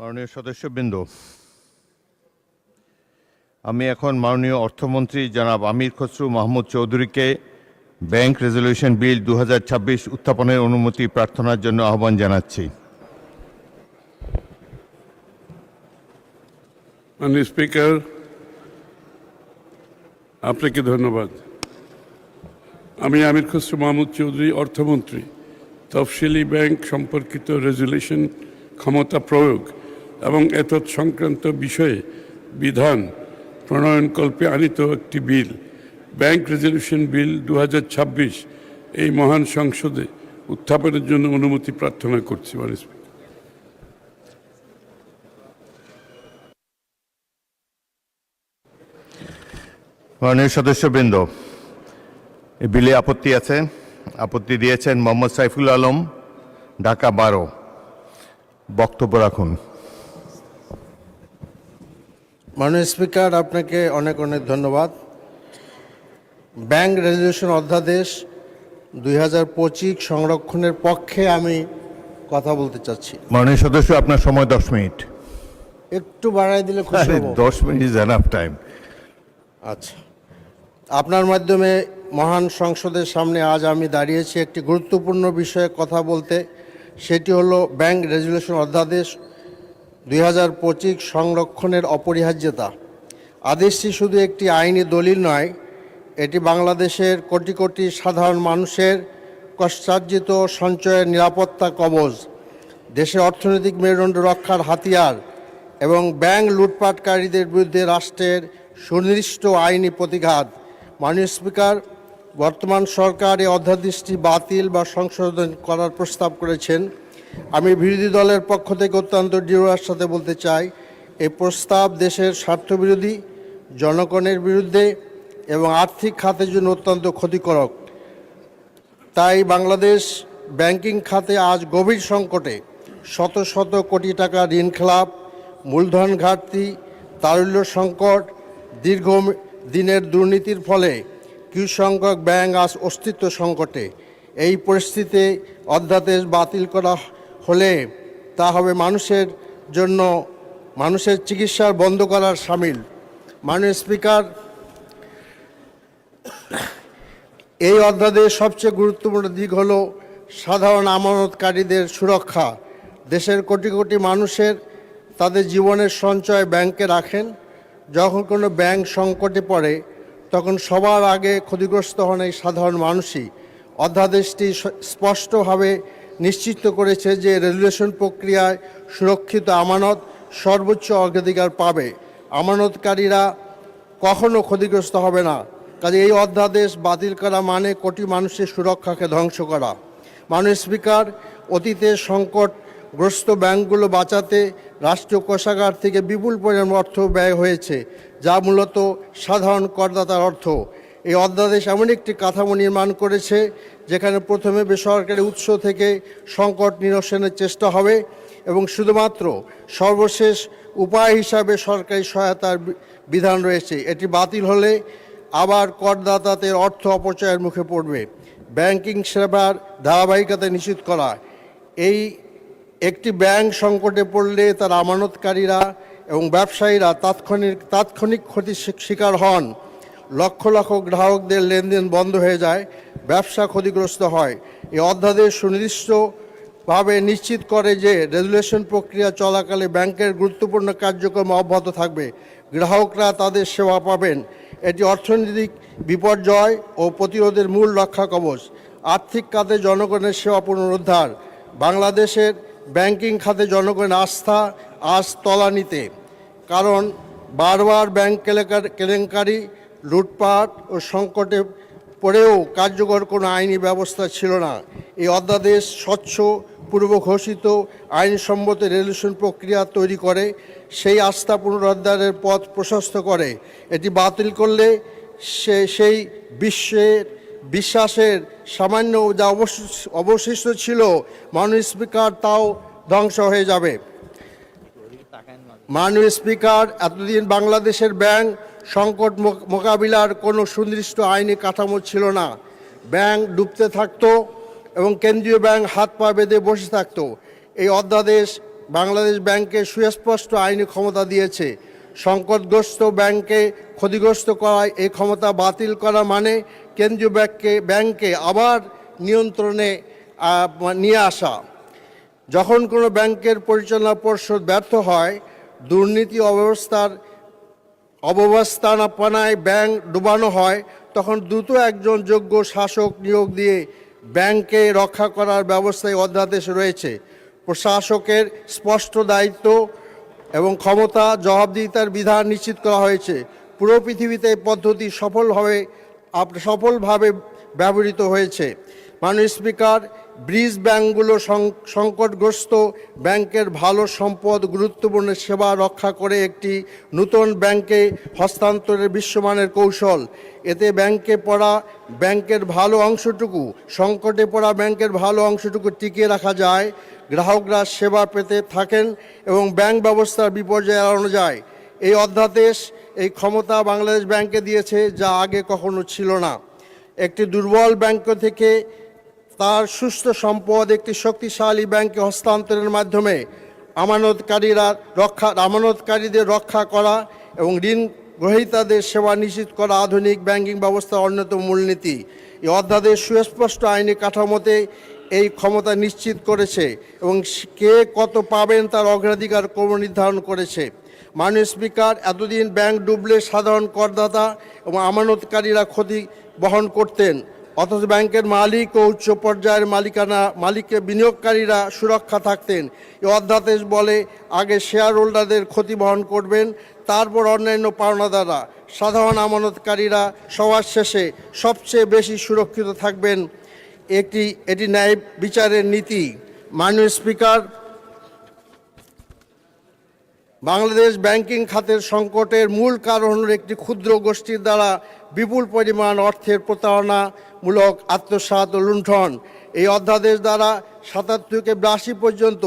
মাননীয় সদস্যবৃন্দ, আমি এখন মাননীয় অর্থমন্ত্রী জনাব আমির খসরু মাহমুদ চৌধুরীকে ব্যাংক রেজলিউশন বিল 2026 উত্থাপনের অনুমতি প্রার্থনার জন্য আহ্বান জানাচ্ছি। মাননীয় স্পিকার, আপনাকে ধন্যবাদ। আমি আমির খসরু মাহমুদ চৌধুরী, অর্থমন্ত্রী, তফসিলি ব্যাংক সম্পর্কিত রেজুলেশন ক্ষমতা প্রয়োগ এবং এতৎ সংক্রান্ত বিষয়ে বিধান প্রণয়নকল্পে আনিত একটি বিল, ব্যাংক রেজলিউশন বিল 2026 এই মহান সংসদে উত্থাপনের জন্য অনুমতি প্রার্থনা করছি। মাননীয় স্পিকার, মাননীয় সদস্যবৃন্দ, এই বিলে আপত্তি আছে? আপত্তি দিয়েছেন মোহাম্মদ সাইফুল আলম, ঢাকা 12। বক্তব্য রাখুন। মাননীয় স্পিকার, আপনাকে অনেক অনেক ধন্যবাদ। ব্যাংক রেজলিউশন অধ্যাদেশ 2025 সংরক্ষণের পক্ষে আমি কথা বলতে চাচ্ছি। মাননীয় সদস্য, আপনার সময় 10 মিনিট। একটু বাড়াই দিলে খুশি হব। 10 মিনিট ইজ এনাফ টাইম। আচ্ছা, আপনার মাধ্যমে মহান সংসদের সামনে আজ আমি দাঁড়িয়েছি একটি গুরুত্বপূর্ণ বিষয়ে কথা বলতে। সেটি হলো ব্যাংক রেজলিউশন অধ্যাদেশ 2025 সংরক্ষণের অপরিহার্যতা। আদেশটি শুধু একটি আইনি দলিল নয়, এটি বাংলাদেশের কোটি কোটি সাধারণ মানুষের কষ্টার্জিত সঞ্চয়ের নিরাপত্তা কবচ, দেশের অর্থনৈতিক মেরুদণ্ড রক্ষার হাতিয়ার এবং ব্যাংক লুটপাটকারীদের বিরুদ্ধে রাষ্ট্রের সুনির্দিষ্ট আইনি প্রতিঘাত। মাননীয় স্পিকার, বর্তমান সরকার এই অধ্যাদেশটি বাতিল বা সংশোধন করার প্রস্তাব করেছেন। আমি বিরোধী দলের পক্ষ থেকে অত্যন্ত দৃঢ়তার সাথে বলতে চাই, এই প্রস্তাব দেশের স্বার্থবিরোধী, জনগণের বিরুদ্ধে এবং আর্থিক খাতের জন্য অত্যন্ত ক্ষতিকারক। তাই বাংলাদেশ ব্যাংকিং খাতে আজ গভীর সংকটে। শত শত কোটি টাকা ঋণ খেলাপ, মূলধন ঘাটতি, তারল্য সংকট, দীর্ঘ দিনের দুর্নীতির ফলে কিছু সংখ্যক ব্যাংক আজ অস্তিত্ব সংকটে। এই পরিস্থিতিতে অধ্যাদেশ বাতিল করা হলে তা হবে মানুষের জন্য মানুষের চিকিৎসার বন্ধ করার শামিল। মাননীয় স্পিকার, এই অধ্যাদেশ সবচেয়ে গুরুত্বপূর্ণ দিক হল সাধারণ আমানতকারীদের সুরক্ষা। দেশের কোটি কোটি মানুষের তাদের জীবনের সঞ্চয় ব্যাংকে রাখেন। যখন কোনো ব্যাংক সংকটে পড়ে তখন সবার আগে ক্ষতিগ্রস্ত হন এই সাধারণ মানুষই। অধ্যাদেশটি স্পষ্টভাবে নিশ্চিত করেছে যে রেজুলেশন প্রক্রিয়ায় সুরক্ষিত আমানত সর্বোচ্চ অগ্রাধিকার পাবে, আমানতকারীরা কখনো ক্ষতিগ্রস্ত হবে না। কাজে এই অধ্যাদেশ বাতিল করা মানে কোটি মানুষের সুরক্ষাকে ধ্বংস করা। মাননীয় স্পিকার, অতীতে সংকটগ্রস্ত ব্যাংকগুলো বাঁচাতে রাষ্ট্রীয় কোষাগার থেকে বিপুল পরিমাণ অর্থ ব্যয় হয়েছে, যা মূলত সাধারণ করদাতার অর্থ। এই অধ্যাদেশ এমন একটি কাঠামো নির্মাণ করেছে যেখানে প্রথমে বেসরকারি উৎস থেকে সংকট নিরসনের চেষ্টা হবে এবং শুধুমাত্র সর্বশেষ উপায় হিসাবে সরকারি সহায়তার বিধান রয়েছে। এটি বাতিল হলে আবার করদাতাদের অর্থ অপচয়ের মুখে পড়বে। ব্যাংকিং সেবার ধারাবাহিকতা নিশ্চিত করা। এই একটি ব্যাংক সংকটে পড়লে তার আমানতকারীরা এবং ব্যবসায়ীরা তাৎক্ষণিক ক্ষতির শিকার হন। লক্ষ লক্ষ গ্রাহকদের লেনদেন বন্ধ হয়ে যায়, ব্যবসা ক্ষতিগ্রস্ত হয়। এই অধ্যাদেশ সুনির্দিষ্টভাবে নিশ্চিত করে যে রেজুলেশন প্রক্রিয়া চলাকালে ব্যাংকের গুরুত্বপূর্ণ কার্যক্রম অব্যাহত থাকবে, গ্রাহকরা তাদের সেবা পাবেন। এটি অর্থনৈতিক বিপর্যয় ও প্রতিরোধের মূল রক্ষা কবচ। আর্থিক খাতে জনগণের সেবা পুনরুদ্ধার। বাংলাদেশের ব্যাংকিং খাতে জনগণের আস্থা আজ তলানিতে, কারণ বারবার ব্যাংক কেলেঙ্কারি, লুটপাট ও সংকটে পড়েও কার্যকর কোনো আইনি ব্যবস্থা ছিল না। এই অধ্যাদেশ স্বচ্ছ, পূর্ব ঘোষিত, আইনসম্মত রেজুলেশন প্রক্রিয়া তৈরি করে, সেই আস্থা পুনরুদ্ধারের পথ প্রশস্ত করে। এটি বাতিল করলে সেই বিশ্বাসের সামান্য যা অবশিষ্ট ছিল, মাননীয় স্পিকার, তাও ধ্বংস হয়ে যাবে। মাননীয় স্পিকার, এতদিন বাংলাদেশের ব্যাংক সংকট মোকাবিলার কোনো সুনির্দিষ্ট আইনি কাঠামো ছিল না। ব্যাংক ডুবতে থাকতো এবং কেন্দ্রীয় ব্যাংক হাত পা বেঁধে বসে থাকতো। এই অধ্যাদেশ বাংলাদেশ ব্যাংকে সুস্পষ্ট আইনি ক্ষমতা দিয়েছে। সংকটগ্রস্ত ব্যাংকে ক্ষতিগ্রস্ত করা, এই ক্ষমতা বাতিল করা মানে কেন্দ্রীয় ব্যাংকে আবার নিয়ন্ত্রণে নিয়ে আসা। যখন কোনো ব্যাংকের পরিচালনা পর্ষদ ব্যর্থ হয়, দুর্নীতি অব্যবস্থাপনায় ব্যাংক ডুবানো হয়, তখন দ্রুত একজন যোগ্য শাসক নিয়োগ দিয়ে ব্যাংকে রক্ষা করার ব্যবস্থায় অধ্যাদেশ রয়েছে। প্রশাসকের স্পষ্ট দায়িত্ব এবং ক্ষমতা, জবাবদিহিতার বিধান নিশ্চিত করা হয়েছে। পুরো পৃথিবীতে এই পদ্ধতি সফলভাবে ব্যবহৃত হয়েছে। মাননীয় স্পিকার, ব্রিজ ব্যাংকগুলো সংকটগ্রস্ত ব্যাংকের ভালো সম্পদ, গুরুত্বপূর্ণ সেবা রক্ষা করে একটি নতুন ব্যাংকে হস্তান্তরের বিশ্বমানের কৌশল। এতে ব্যাংকের ভালো অংশটুকু টিকিয়ে রাখা যায়, গ্রাহকরা সেবা পেতে থাকেন এবং ব্যাংক ব্যবস্থার বিপর্যয় এড়ানো যায়। এই অধ্যাদেশ এই ক্ষমতা বাংলাদেশ ব্যাংকে দিয়েছে, যা আগে কখনো ছিল না। একটি দুর্বল ব্যাংক থেকে তার সুস্থ সম্পদ একটি শক্তিশালী ব্যাংকে হস্তান্তরের মাধ্যমে আমানতকারীদের রক্ষা করা এবং ঋণ গ্রহীতাদের সেবা নিশ্চিত করা আধুনিক ব্যাংকিং ব্যবস্থার অন্যতম মূলনীতি। এই অধ্যাদেশ সুস্পষ্ট আইনি কাঠামোতে এই ক্ষমতা নিশ্চিত করেছে এবং কে কত পাবেন তার অগ্রাধিকার ক্রম নির্ধারণ করেছে। মাননীয় স্পিকার, এতদিন ব্যাংক ডুবলে সাধারণ করদাতা এবং আমানতকারীরা ক্ষতি বহন করতেন, অথচ ব্যাংকের মালিক ও উচ্চ পর্যায়ের বিনিয়োগকারীরা সুরক্ষা থাকতেন। এই অধ্যাদেশ বলে, আগে শেয়ার হোল্ডারদের ক্ষতি বহন করবেন, তারপর অন্যান্য পাওনাদাররা। সাধারণ আমানতকারীরা সবার শেষে সবচেয়ে বেশি সুরক্ষিত থাকবেন। এটি ন্যায় বিচারের নীতি। মাননীয় স্পিকার, বাংলাদেশ ব্যাংকিং খাতের সংকটের মূল কারণ হল একটি ক্ষুদ্র গোষ্ঠীর দ্বারা বিপুল পরিমাণ অর্থের প্রতারণামূলক আত্মসাৎ ও লুণ্ঠন। এই অধ্যাদেশ দ্বারা ৭৭ থেকে ৮২ পর্যন্ত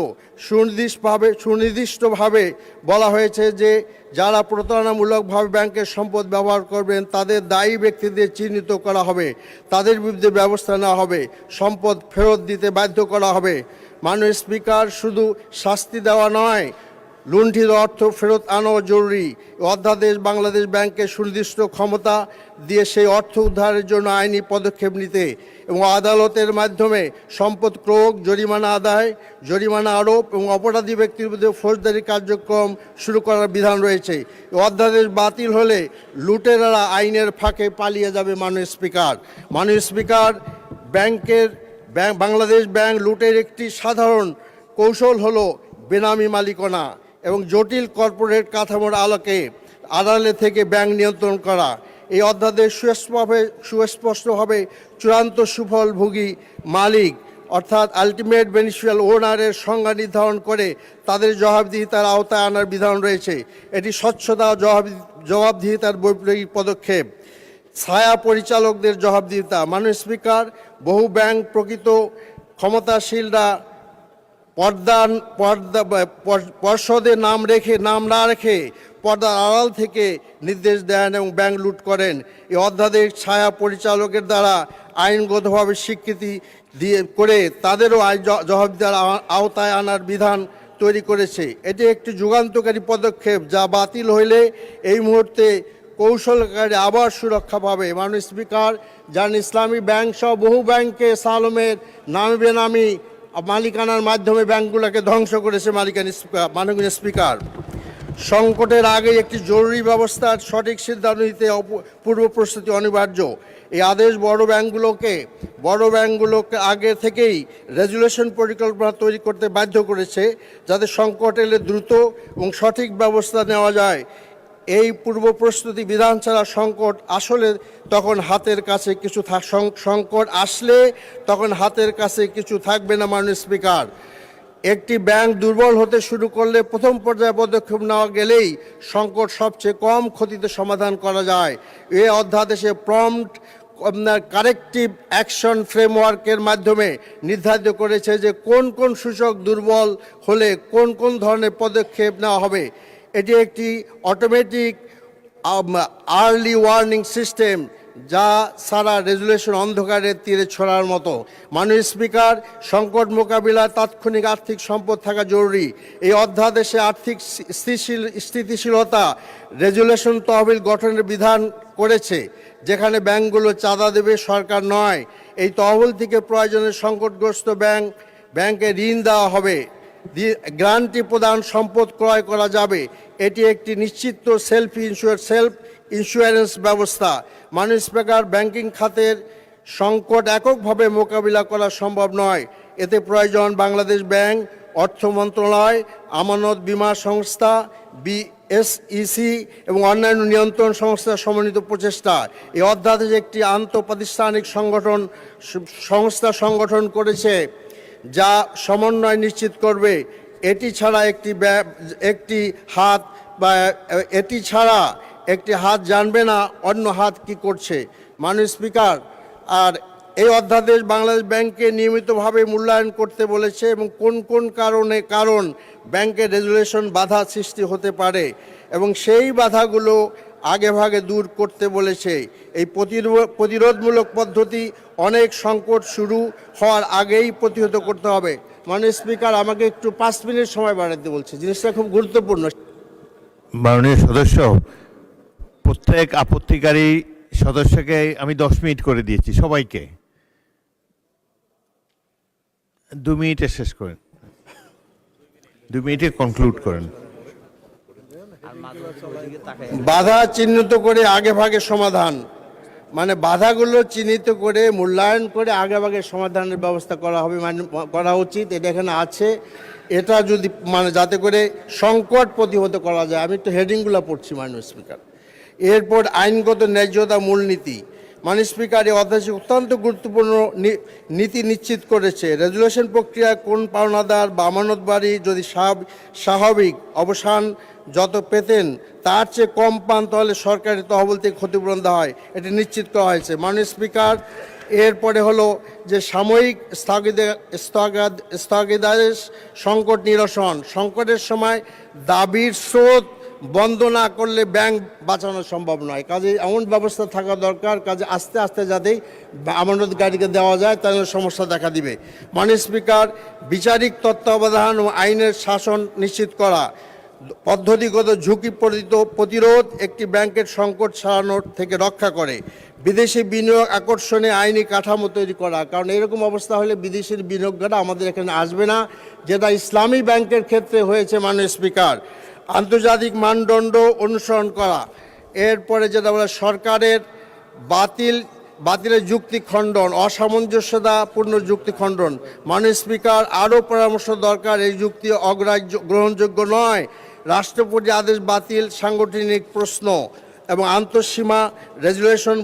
সুনির্দিষ্টভাবে বলা হয়েছে যে যারা প্রতারণামূলকভাবে ব্যাংকের সম্পদ ব্যবহার করবেন তাদের দায়ী ব্যক্তিদের চিহ্নিত করা হবে, তাদের বিরুদ্ধে ব্যবস্থা নেওয়া হবে, সম্পদ ফেরত দিতে বাধ্য করা হবে। মাননীয় স্পিকার, শুধু শাস্তি দেওয়া নয়, লুণ্ঠিত অর্থ ফেরত আনাও জরুরি। অধ্যাদেশ বাংলাদেশ ব্যাংকে সুনির্দিষ্ট ক্ষমতা দিয়ে সেই অর্থ উদ্ধারের জন্য আইনি পদক্ষেপ নিতে এবং আদালতের মাধ্যমে সম্পদ ক্রয়, জরিমানা আদায়, জরিমানা আরোপ এবং অপরাধী ব্যক্তির বিরুদ্ধে ফৌজদারি কার্যক্রম শুরু করার বিধান রয়েছে। অধ্যাদেশ বাতিল হলে লুটেরারা আইনের ফাঁকে পালিয়ে যাবে। মাননীয় স্পিকার, বাংলাদেশ ব্যাংক লুটের একটি সাধারণ কৌশল হলো বেনামি মালিকানা এবং জটিল কর্পোরেট কাঠামোর আড়ালে থেকে ব্যাংক নিয়ন্ত্রণ করা। এই অধ্যাদেশ সুস্পষ্টভাবে চূড়ান্ত সুফলভোগী মালিক অর্থাৎ আলটিমেট বেনিফিশিয়াল ওনারের সংজ্ঞা নির্ধারণ করে তাদের জবাবদিহিতার আওতায় আনার বিধান রয়েছে। এটি স্বচ্ছতা ও জবাবদিহিতার বৈপ্লবিক পদক্ষেপ। ছায়া পরিচালকদের জবাবদিহিতা। মাননীয় স্পিকার, বহু ব্যাংক প্রকৃত ক্ষমতাশীলরা পর্ষদে নাম না রেখে পর্দার আড়াল থেকে নির্দেশ দেন এবং ব্যাংক লুট করেন। এই অধ্যাদেশ ছায়া পরিচালকের দ্বারা আইনগতভাবে স্বীকৃতি করে তাদেরও জবাবদিহিতার আওতায় আনার বিধান তৈরি করেছে। এটি একটি যুগান্তকারী পদক্ষেপ, যা বাতিল হইলে এই মুহূর্তে কৌশলকারী আবার সুরক্ষা পাবে। মাননীয় স্পিকার, যান ইসলামী ব্যাংক সহ বহু ব্যাংকে সালমের নামে বেনামি মালিকানার মাধ্যমে ব্যাংকগুলোকে ধ্বংস করেছে। মাননীয় স্পিকার, সংকটের আগে একটি জরুরি ব্যবস্থার সঠিক সিদ্ধান্ত নিতে পূর্ব প্রস্তুতি অনিবার্য। এই আদেশ বড় ব্যাংকগুলোকে আগে থেকেই রেজুলেশন পরিকল্পনা তৈরি করতে বাধ্য করেছে, যাতে সংকট এলে দ্রুত এবং সঠিক ব্যবস্থা নেওয়া যায়। এই পূর্ব প্রস্তুতি বিধান ছাড়া সংকট আসলে তখন হাতের কাছে কিছু থাকবে না। মাননীয় স্পিকার, একটি ব্যাংক দুর্বল হতে শুরু করলে প্রথম পর্যায়ে পদক্ষেপ নেওয়া গেলেই সংকট সবচেয়ে কম ক্ষতিতে সমাধান করা যায়। এই অধ্যাদেশে প্রম্পট কারেক্টিভ অ্যাকশন ফ্রেমওয়ার্কের মাধ্যমে নির্ধারিত করেছে যে কোন সূচক দুর্বল হলে কোন ধরনের পদক্ষেপ নেওয়া হবে। এটি একটি অটোমেটিক আর্লি ওয়ার্নিং সিস্টেম যা সারা রেজুলেশন অন্ধকারের তীরে ছড়ার মতো। মাননীয় স্পিকার, সংকট মোকাবিলায় তাৎক্ষণিক আর্থিক সম্পদ থাকা জরুরি। এই অধ্যাদেশে আর্থিক স্থিতিশীলতা রেজুলেশন তহবিল গঠনের বিধান করেছে, যেখানে ব্যাংকগুলো চাঁদা দেবে, সরকার নয়। এই তহবিল থেকে প্রয়োজনে সংকটগ্রস্ত ব্যাংকে ঋণ দেওয়া হবে, গ্রান্টি প্রদান, সম্পদ ক্রয় করা যাবে। এটি একটি নিশ্চিত সেলফ ইন্স্যুরেন্স ব্যবস্থা। মাননীয় স্পিকার, ব্যাংকিং খাতের সংকট এককভাবে মোকাবিলা করা সম্ভব নয়। এতে প্রয়োজন বাংলাদেশ ব্যাংক, অর্থ মন্ত্রণালয়, আমানত বীমা সংস্থা, বিএসইসি এবং অন্যান্য নিয়ন্ত্রণ সংস্থার সমন্বিত প্রচেষ্টা। এই অধ্যাদেশ একটি আন্তঃপ্রাতিষ্ঠানিক সংস্থা সংগঠন করেছে যা সমন্বয় নিশ্চিত করবে। এটি ছাড়া একটি হাত জানবে না অন্য হাত কি করছে। মাননীয় স্পিকার, আর এই অধ্যাদেশ বাংলাদেশ ব্যাংককে নিয়মিতভাবে মূল্যায়ন করতে বলেছে এবং কোন কারণ ব্যাংকের রেজুলেশন বাধা সৃষ্টি হতে পারে এবং সেই বাধাগুলো আগেভাগে দূর করতে বলেছে। এই প্রতিরোধমূলক পদ্ধতি অনেক সংকট শুরু হওয়ার আগেই প্রতিহত করতে হবে। মাননীয় স্পিকার, আমাকে একটু 5 মিনিট সময় বাড়াতে বলছে, জিনিসটা খুব গুরুত্বপূর্ণ। মাননীয় সদস্য, প্রত্যেক আপত্তিকারী সদস্যকে আমি 10 মিনিট করে দিয়েছি, সবাইকে 2 মিনিটে শেষ করেন, 2 মিনিটে কনক্লুড করেন। বাধা চিহ্নিত করে আগেভাগে সমাধান, মানে বাধাগুলো চিহ্নিত করে মূল্যায়ন করে আগেভাগে সমাধানের ব্যবস্থা করা উচিত। এটা এখানে আছে, এটা যদি যাতে করে সংকট প্রতিহত করা যায়। আমি একটু হেডিংগুলো পড়ছি মাননীয় স্পিকার। এরপর আইনগত ন্যায্যতা মূলনীতি। মাননীয় স্পিকার, এই অধ্যাদেশ অত্যন্ত গুরুত্বপূর্ণ নীতি নিশ্চিত করেছে। রেজুলেশন প্রক্রিয়ায় কোন পাওনাদার বা আমানতকারী যদি স্বাভাবিক অবসান যত পেতেন তার চেয়ে কম পান, তাহলে সরকারি তহবিল থেকে ক্ষতিপূরণ দেওয়া হয়, এটি নিশ্চিত করা হয়েছে। মাননীয় স্পিকার, এরপরে হলো যে সাময়িক স্থগিতাদেশ সংকট নিরসন। সংকটের সময় দাবির স্রোত বন্ধ না করলে ব্যাংক বাঁচানো সম্ভব নয়, কাজে এমন ব্যবস্থা থাকা দরকার, কাজে আস্তে আস্তে যাতে আমানতকারীকে দেওয়া যায়, তাহলে সমস্যা দেখা দিবে। মাননীয় স্পিকার, বিচারিক তত্ত্বাবধান ও আইনের শাসন নিশ্চিত করা। পদ্ধতিগত ঝুঁকি প্রতিরোধ একটি ব্যাংকের সংকট সারানোর থেকে রক্ষা করে। বিদেশি বিনিয়োগ আকর্ষণে আইনি কাঠামো তৈরি করা, কারণ এরকম অবস্থা হলে বিদেশের বিনিয়োগকারীরা আমাদের এখানে আসবে না, যেটা ইসলামী ব্যাংকের ক্ষেত্রে হয়েছে। মাননীয় স্পিকার, আন্তর্জাতিক মানদণ্ড অনুসরণ করা। এরপরে যেটা বলে সরকারের বাতিলের যুক্তি খণ্ডন, অসামঞ্জস্যতাপূর্ণ যুক্তি খণ্ডন। মাননীয় স্পিকার, আরও পরামর্শ দরকার। এই যুক্তি গ্রহণযোগ্য নয়। রাষ্ট্রপতি আদেশ বাতিল সাংগঠনিক প্রশ্ন এবং আন্তঃসীমা রেজুলেশন,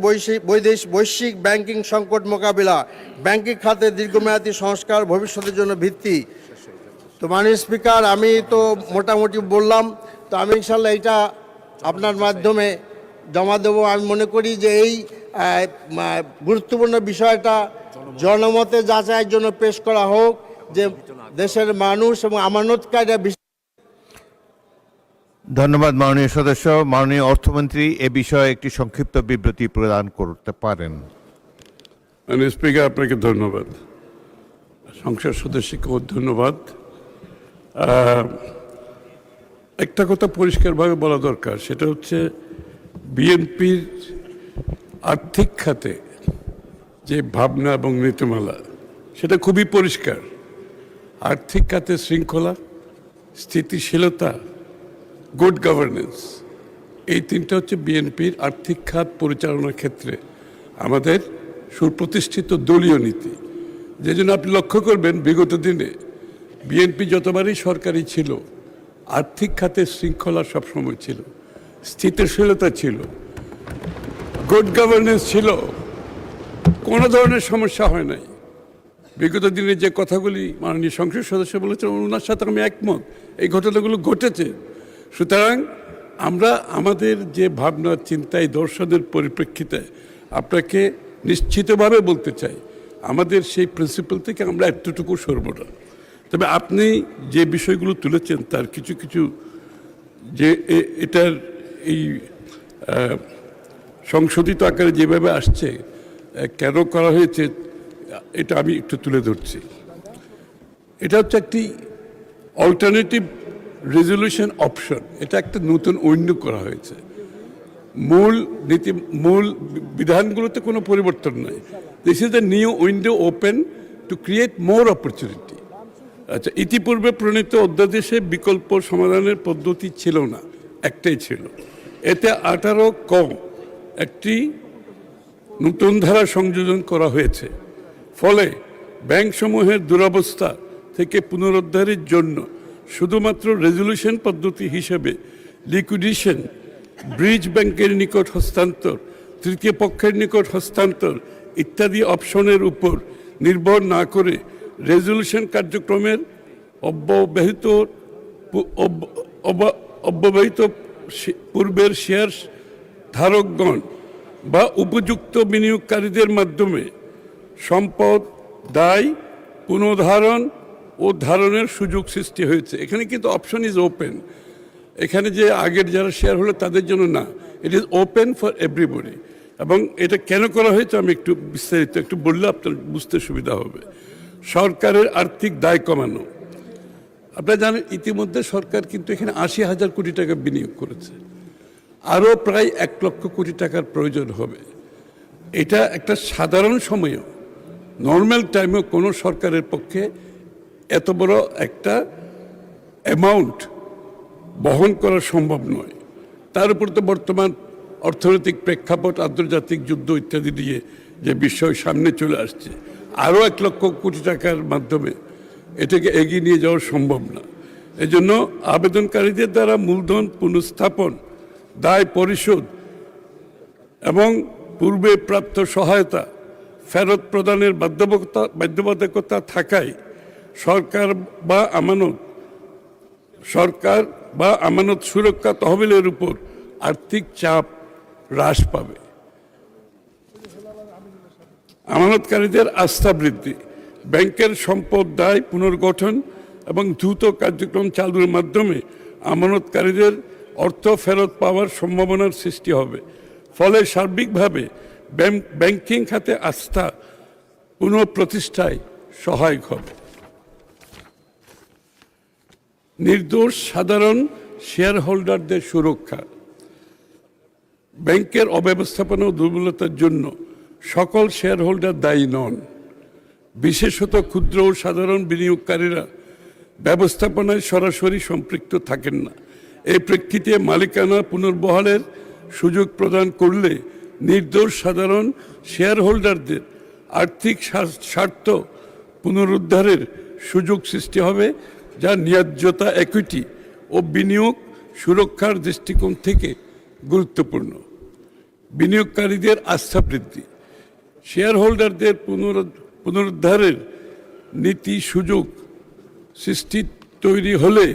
বৈশ্বিক ব্যাংকিং সংকট মোকাবিলা, ব্যাংকিং খাতে দীর্ঘমেয়াদী সংস্কার ভবিষ্যতের জন্য ভিত্তি। তো মাননীয় স্পিকার, আমি তো মোটামুটি বললাম, তো আমি ইনশাল্লাহ এটা আপনার মাধ্যমে জমা দেবো। আমি মনে করি যে এই গুরুত্বপূর্ণ বিষয়টা জনমতে যাচাইয়ের জন্য পেশ করা হোক, যে দেশের মানুষ এবং আমানতকারীরা। ধন্যবাদ মাননীয় সদস্য। মাননীয় অর্থমন্ত্রী এ বিষয়ে একটি সংক্ষিপ্ত বিবৃতি প্রদান করতে পারেন। মাননীয় স্পিকার, আপনাকে ধন্যবাদ। সংসদ সদস্যকেও ধন্যবাদ। একটা কথা পরিষ্কারভাবে বলা দরকার, সেটা হচ্ছে বিএনপির আর্থিক খাতে যে ভাবনা এবং নীতিমালা, সেটা খুবই পরিষ্কার। আর্থিক খাতে শৃঙ্খলা, স্থিতিশীলতা, গুড গভর্নেন্স, এই তিনটা হচ্ছে বিএনপির আর্থিক খাত পরিচালনার ক্ষেত্রে আমাদের সুপ্রতিষ্ঠিত দলীয় নীতি। যে জন্য আপনি লক্ষ্য করবেন বিগত দিনে বিএনপি যতবারই সরকারি ছিল, আর্থিক খাতে শৃঙ্খলা সবসময় ছিল, স্থিতিশীলতা ছিল, গুড গভর্নেন্স ছিল, কোনো ধরনের সমস্যা হয় নাই। বিগত দিনে যে কথাগুলি মাননীয় সংসদ সদস্য বলেছেন, ওনার সাথে আমি একমত, এই ঘটনাগুলো ঘটেছে। সুতরাং আমরা আমাদের যে ভাবনা, চিন্তায়, দর্শনের পরিপ্রেক্ষিতে আপনাকে নিশ্চিতভাবে বলতে চাই, আমাদের সেই প্রিন্সিপাল থেকে আমরা এতটুকু সরব না। তবে আপনি যে বিষয়গুলো তুলেছেন তার কিছু যে এটার এই সংশোধিত আকারে যেভাবে আসছে কেন করা হয়েছে এটা আমি একটু তুলে ধরছি। এটা হচ্ছে একটি অল্টারনেটিভ রেজলিউশন অপশন, এটা একটা নতুন উইন্ডো করা হয়েছে। মূল বিধানগুলোতে কোনো পরিবর্তন নাই। This is the new window open to create more opportunity. আচ্ছা, ইতিপূর্বে প্রণীত অধ্যাদেশে বিকল্প সমাধানের পদ্ধতি ছিল না, একটাই ছিল। এতে 18 কম একটি নতুন ধারা সংযোজন করা হয়েছে। ফলে ব্যাংকসমূহের দুরবস্থা থেকে পুনরুদ্ধারের জন্য শুধুমাত্র রেজলিউশন পদ্ধতি হিসেবে লিকুইডেশন, ব্রিজ ব্যাংকের নিকট হস্তান্তর, তৃতীয় পক্ষের নিকট হস্তান্তর ইত্যাদি অপশনের উপর নির্ভর না করে রেজলিউশন কার্যক্রমের অব্যবহিত পূর্বের শেয়ার ধারকগণ বা উপযুক্ত বিনিয়োগকারীদের মাধ্যমে সম্পদ দায় পুনর্ধারণ ও ধারণের সুযোগ সৃষ্টি হয়েছে। এখানে কিন্তু অপশন ইজ ওপেন। এখানে যে আগের যারা শেয়ার হলো তাদের জন্য না, it is open for everybody. এবং এটা কেন করা হয়েছে আমি একটু বিস্তারিত একটু বললে আপনার বুঝতে সুবিধা হবে। সরকারের আর্থিক দায় কমানো। আপনারা জানেন ইতিমধ্যে সরকার কিন্তু এখানে 80,000 কোটি টাকা বিনিয়োগ করেছে, আরও প্রায় 1 লক্ষ কোটি টাকার প্রয়োজন হবে। এটা একটা সাধারণ সময়েও, নর্মাল টাইমেও কোনো সরকারের পক্ষে এত বড় একটা অ্যামাউন্ট বহন করা সম্ভব নয়। তার উপর তো বর্তমান অর্থনৈতিক প্রেক্ষাপট, আন্তর্জাতিক যুদ্ধ ইত্যাদি দিয়ে যে বিষয় সামনে চলে আসছে, আরও 1 লক্ষ কোটি টাকার মাধ্যমে এটাকে এগিয়ে নিয়ে যাওয়া সম্ভব না। এজন্য আবেদনকারীদের দ্বারা মূলধন পুনঃস্থাপন, দায় পরিশোধ এবং পূর্বে প্রাপ্ত সহায়তা ফেরত প্রদানের বাধ্যবাধকতা থাকায় সরকার বা আমানত সুরক্ষা তহবিলের উপর আর্থিক চাপ হ্রাস পাবে। আমানতকারীদের আস্থা বৃদ্ধি, ব্যাংকের সম্পদ দায় পুনর্গঠন এবং দ্রুত কার্যক্রম চালুর মাধ্যমে আমানতকারীদের অর্থ ফেরত পাওয়ার সম্ভাবনার সৃষ্টি হবে। ফলে সার্বিকভাবে ব্যাংকিং খাতে আস্থা পুনঃপ্রতিষ্ঠায় সহায়ক হবে। নির্দোষ সাধারণ শেয়ার হোল্ডারদের সুরক্ষা। ব্যাংকের অব্যবস্থাপনা ও দুর্বলতার জন্য সকল শেয়ার হোল্ডার দায়ী নন। বিশেষত ক্ষুদ্র ও সাধারণ বিনিয়োগকারীরা ব্যবস্থাপনায় সরাসরি সম্পৃক্ত থাকেন না। এই প্রেক্ষিতে মালিকানা পুনর্বহালের সুযোগ প্রদান করলে নির্দোষ সাধারণ শেয়ার হোল্ডারদের আর্থিক স্বার্থ পুনরুদ্ধারের সুযোগ সৃষ্টি হবে, যা ন্যায্যতা, ইকুইটি ও বিনিয়োগ সুরক্ষার দৃষ্টিকোণ থেকে গুরুত্বপূর্ণ। বিনিয়োগকারীদের আস্থা বৃদ্ধি। শেয়ার হোল্ডারদের পুনরুদ্ধারের নীতি সুযোগ সৃষ্টি তৈরি হলে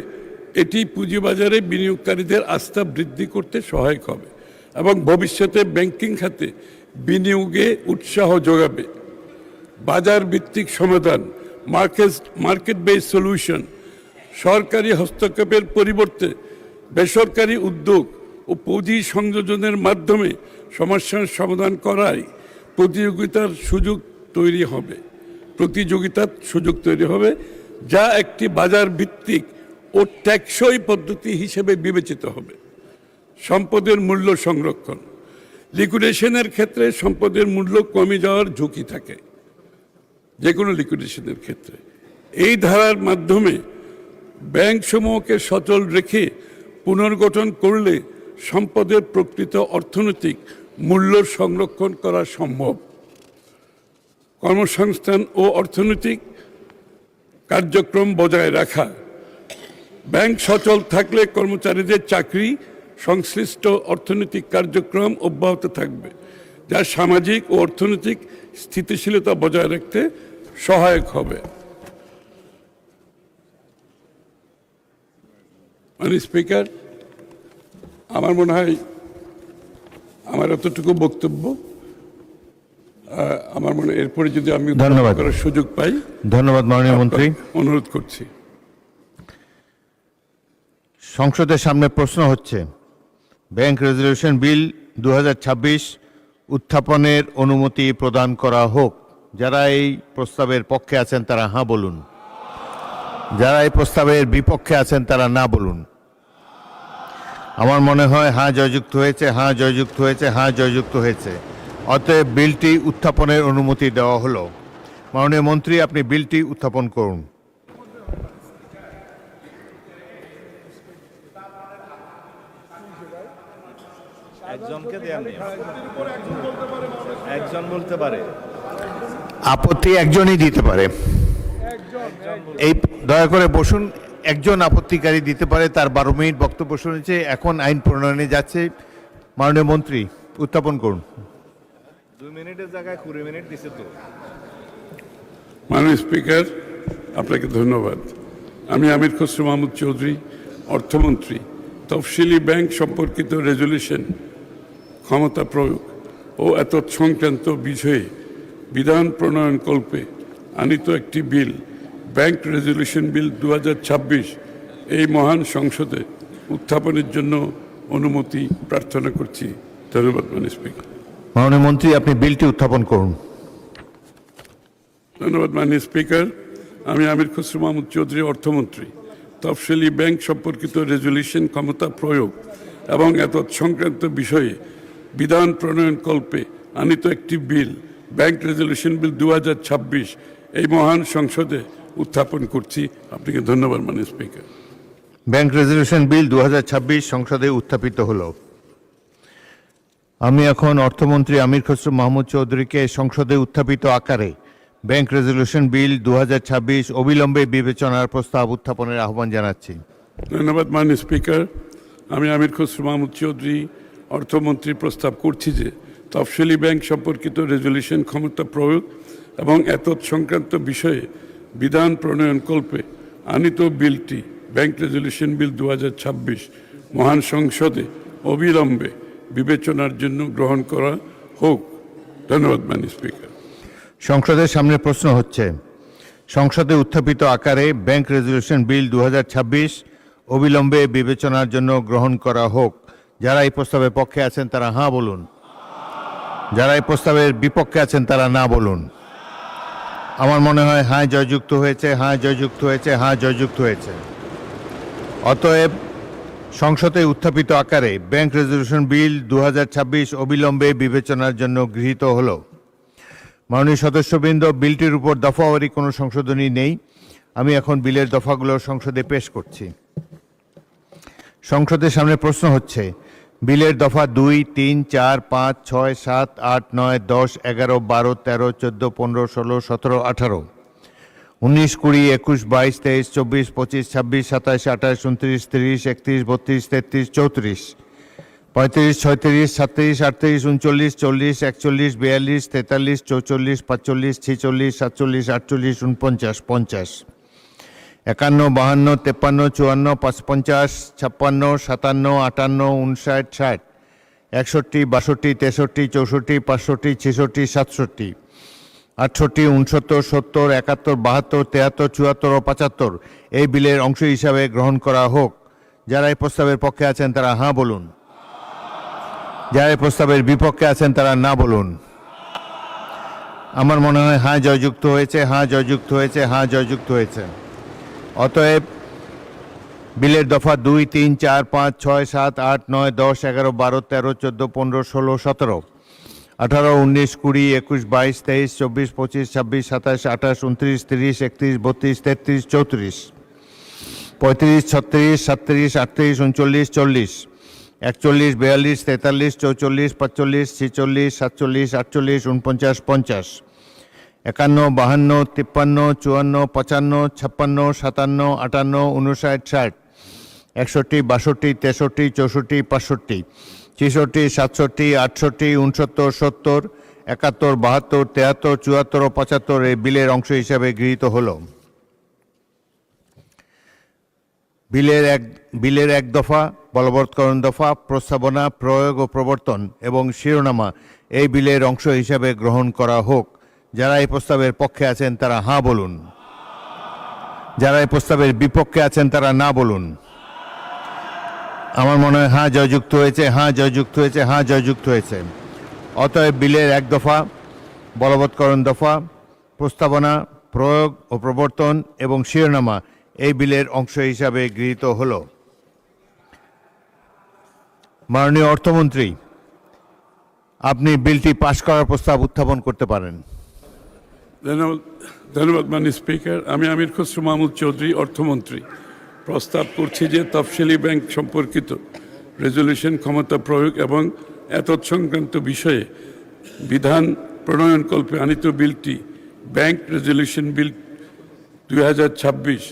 এটি পুঁজিবাজারে বিনিয়োগকারীদের আস্থা বৃদ্ধি করতে সহায়ক হবে এবং ভবিষ্যতে ব্যাংকিং খাতে বিনিয়োগে উৎসাহ যোগাবে। বাজার ভিত্তিক সমাধান, মার্কেট বেস সলিউশন। সরকারি হস্তক্ষেপের পরিবর্তে বেসরকারি উদ্যোগ ও পুঁজি সংযোজনের মাধ্যমে সমস্যার সমাধান করায় প্রতিযোগিতার সুযোগ তৈরি হবে, যা একটি বাজার ভিত্তিক ও টেকসই পদ্ধতি হিসেবে বিবেচিত হবে। সম্পদের মূল্য সংরক্ষণ। লিকুইডেশনের ক্ষেত্রে সম্পদের মূল্য কমে যাওয়ার ঝুঁকি থাকে, যে কোনো লিকুইডেশনের ক্ষেত্রে। এই ধারার মাধ্যমে ব্যাংকসমূহকে সচল রেখে পুনর্গঠন করলে সম্পদের প্রকৃত অর্থনৈতিক মূল্য সংরক্ষণ করা সম্ভব। কর্মসংস্থান ও অর্থনৈতিক কার্যক্রম বজায় রাখা। ব্যাংক সচল থাকলে কর্মচারীদের চাকরি, সংশ্লিষ্ট অর্থনৈতিক কার্যক্রম অব্যাহত থাকবে, যা সামাজিক ও অর্থনৈতিক স্থিতিশীলতা বজায় রাখতে সহায়ক হবে। স্পিকার, আমার মনে হয় আমার এতটুকু বক্তব্য। আমার মনে এরপরে যদি আমি ধন্যবাদ করার সুযোগ পাই। ধন্যবাদ মাননীয় মন্ত্রী। অনুরোধ করছি। সংসদের সামনে প্রশ্ন হচ্ছে, ব্যাংক রেজলিউশন বিল 2026 উত্থাপনের অনুমতি প্রদান করা হোক। যারা এই প্রস্তাবের পক্ষে আছেন তারা হাঁ বলুন। যারা এই প্রস্তাবের বিপক্ষে আছেন তারা না বলুন। আমার মনে হয় হাঁ জয়যুক্ত হয়েছে, হাঁ জয়যুক্ত হয়েছে, হাঁ জয়যুক্ত হয়েছে। অতএব বিলটি উত্থাপনের অনুমতি দেওয়া হলো। মাননীয় মন্ত্রী, আপনি বিলটি উত্থাপন করুন। একজনকে দেওয়ার নিয়ম, একজন বলতে পারে। আপত্তি একজনই দিতে পারে। এই দয়া করে বসুন। একজন আপত্তিকারী দিতে পারে। তার 12 মিনিট বক্তব্য শুনেছে। এখন আইন প্রণয়নে যাচ্ছে। মাননীয় মন্ত্রী, উত্থাপন করুন। 2 মিনিটের জায়গায় 20 মিনিট দিছে তো। মাননীয় স্পিকার, আপনাকে ধন্যবাদ। আমি আমির খসরু মাহমুদ চৌধুরী, অর্থমন্ত্রী, তফসিলি ব্যাংক সম্পর্কিত রেজুলেশন, ক্ষমতা প্রয়োগ ও এতৎ সংক্রান্ত বিষয়ে বিধান প্রণয়নকল্পে আনিত একটি বিল, ব্যাংক রেজুলেশন বিল 2026, এই মহান সংসদে উত্থাপনের জন্য অনুমতি প্রার্থনা করছি। ধন্যবাদ মাননীয় স্পিকার। মাননীয় মন্ত্রী, আপনি বিলটি উত্থাপন করুন। ধন্যবাদ মাননীয় স্পিকার। আমি আমির খসরু মাহমুদ চৌধুরী, অর্থমন্ত্রী, তফসিলি ব্যাংক সম্পর্কিত রেজুলেশন, ক্ষমতা প্রয়োগ এবং এতৎ সংক্রান্ত বিষয়ে বিধান প্রণয়নকল্পে আনিত একটি বিল, ব্যাংক রেজুলেশন বিল 2026, এই মহান সংসদে উত্থাপন করছি। আপনাকে ধন্যবাদ মাননীয় স্পিকার। ব্যাংক রেজলিউশন বিল 2026 সংসদে উত্থাপিত হলো। আমি এখন অর্থমন্ত্রী আমির খসরু মাহমুদ চৌধুরীকে সংসদে উত্থাপিত আকারে ব্যাংক রেজলিউশন বিল 2026 অবিলম্বে বিবেচনার প্রস্তাব উত্থাপনের আহ্বান জানাচ্ছি। ধন্যবাদ মাননীয় স্পিকার। আমি আমির খসরু মাহমুদ চৌধুরী, অর্থমন্ত্রী, প্রস্তাব করছি যে তফসিলি ব্যাংক সম্পর্কিত রেজুলেশন, ক্ষমতা প্রয়োগ এবং এতৎ সংক্রান্ত বিষয়ে বিধান প্রণয়নকল্পে আনিত বিলটি, ব্যাংক রেজুলেশন বিল 2026, মহান সংসদে অবিলম্বে বিবেচনার জন্য গ্রহণ করা হোক। ধন্যবাদ মাননীয় স্পিকার। সংসদের সামনে প্রশ্ন হচ্ছে, সংসদে উত্থাপিত আকারে ব্যাংক রেজলিউশন বিল 2026 অবিলম্বে বিবেচনার জন্য গ্রহণ করা হোক। যারা এই প্রস্তাবের পক্ষে আছেন তারা হাঁ বলুন। যারা এই প্রস্তাবের বিপক্ষে আছেন তারা না বলুন। আমার মনে হয় হাঁ জয়যুক্ত হয়েছে, হাঁ জয়যুক্ত হয়েছে, হাঁ জয়যুক্ত হয়েছে। অতএব সংসদে উত্থাপিত আকারে ব্যাংক রেজলিউশন বিল 2026 অবিলম্বে বিবেচনার জন্য গৃহীত হলো। মাননীয় সদস্যবৃন্দ, বিলটির উপর দফাওয়ারি কোনো সংশোধনী নেই। আমি এখন বিলের দফাগুলো সংসদে পেশ করছি। সংসদের সামনে প্রশ্ন হচ্ছে, বিলের দফা 2, 3, 4, 5, 6, 7, 8, 9, 10, 11, 12, 13, 14, 15, 16, 17, 18, 19, 20, 21, 22, 23, 24, 25, 26, 27, 28, 29, 30, 31, 32, 33, 34, 35, 36, 37, 38, 39, 40, 41, 42, 43, 44, 45, 46, 47, 48, 49, 50, 51, 52, 53, 54, 55, 56, 57, 58, 59, 60, 61, 62, 63, 64, 65, 66, 67, 68, 69, 70, 71, 72, 73, 74 ও 75 এই বিলের অংশ হিসাবে গ্রহণ করা হোক। যারা এই প্রস্তাবের পক্ষে আছেন তারা হাঁ বলুন। যারা এই প্রস্তাবের বিপক্ষে আছেন তারা না বলুন। আমার মনে হয় হাঁ জয়যুক্ত হয়েছে, হাঁ জয়যুক্ত হয়েছে, হাঁ জয়যুক্ত হয়েছে। অতএব বিলের দফা 2, 3, 4, 5, 6, 7, 8, 9, 10, 11, 12, 13, 14, 15, 16, 17, 18, 19, 20, 21, 22, 23, 24, 25, 26, 27, 28, 29, 30, 31, 32, 33, 34, 35, 36, 37, 38, 39, 40, 41, 42, 43, 44, 45, 46, 47, 48, 49, 50, 51, 52, 53, 54, 55, 56, 57, 58, 59, 60, 61, 62, 63, 64, 65, 66, 67, 68, 69, 70, 71, 72, 73, 74 ও 75 এই বিলের অংশ হিসাবে গৃহীত হলো। বিলের এক দফা, বলবৎকরণ দফা, প্রস্তাবনা, প্রয়োগ ও প্রবর্তন এবং শিরোনামা এই বিলের অংশ হিসাবে গ্রহণ করা হোক। যারা এই প্রস্তাবের পক্ষে আছেন তারা হাঁ বলুন। যারা এই প্রস্তাবের বিপক্ষে আছেন তারা না বলুন। আমার মনে হয় হাঁ জয়যুক্ত হয়েছে, হাঁ জয়যুক্ত হয়েছে, হাঁ জয়যুক্ত হয়েছে। অতএব বিলের এক দফা, বলবৎকরণ দফা, প্রস্তাবনা, প্রয়োগ ও প্রবর্তন এবং শিরোনামা এই বিলের অংশ হিসাবে গৃহীত হল। মাননীয় অর্থমন্ত্রী, আপনি বিলটি পাশ করার প্রস্তাব উত্থাপন করতে পারেন। ধন্যবাদ মাননীয় স্পিকার। আমি আমির খসরু মাহমুদ চৌধুরী, অর্থমন্ত্রী, প্রস্তাব করছি যে তফসিলি ব্যাংক সম্পর্কিত রেজুলেশন ক্ষমতা প্রয়োগ এবং এতৎসংক্রান্ত বিষয়ে বিধান প্রণয়নকল্পে আনিত বিলটি ব্যাংক রেজুলেশন বিল 2026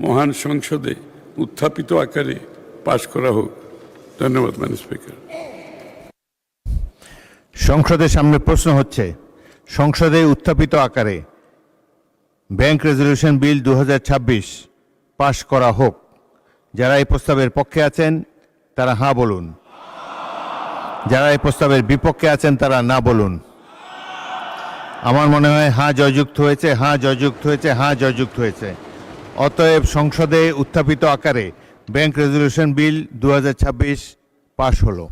মহান সংসদে উত্থাপিত আকারে পাশ করা হোক। ধন্যবাদ মাননীয় স্পিকার। সংসদের সামনে প্রশ্ন হচ্ছে, সংসদে উত্থাপিত আকারে ব্যাংক রেজলিউশন বিল 2026 পাশ করা হোক। যারা এই প্রস্তাবের পক্ষে আছেন তারা হাঁ বলুন, যারা এই প্রস্তাবের বিপক্ষে আছেন তারা না বলুন। আমার মনে হয় হাঁ জয়যুক্ত হয়েছে, হাঁ জয়যুক্ত হয়েছে, হাঁ জয়যুক্ত হয়েছে। অতএব সংসদে উত্থাপিত আকারে ব্যাংক রেজলিউশন বিল 2026 পাশ হলো।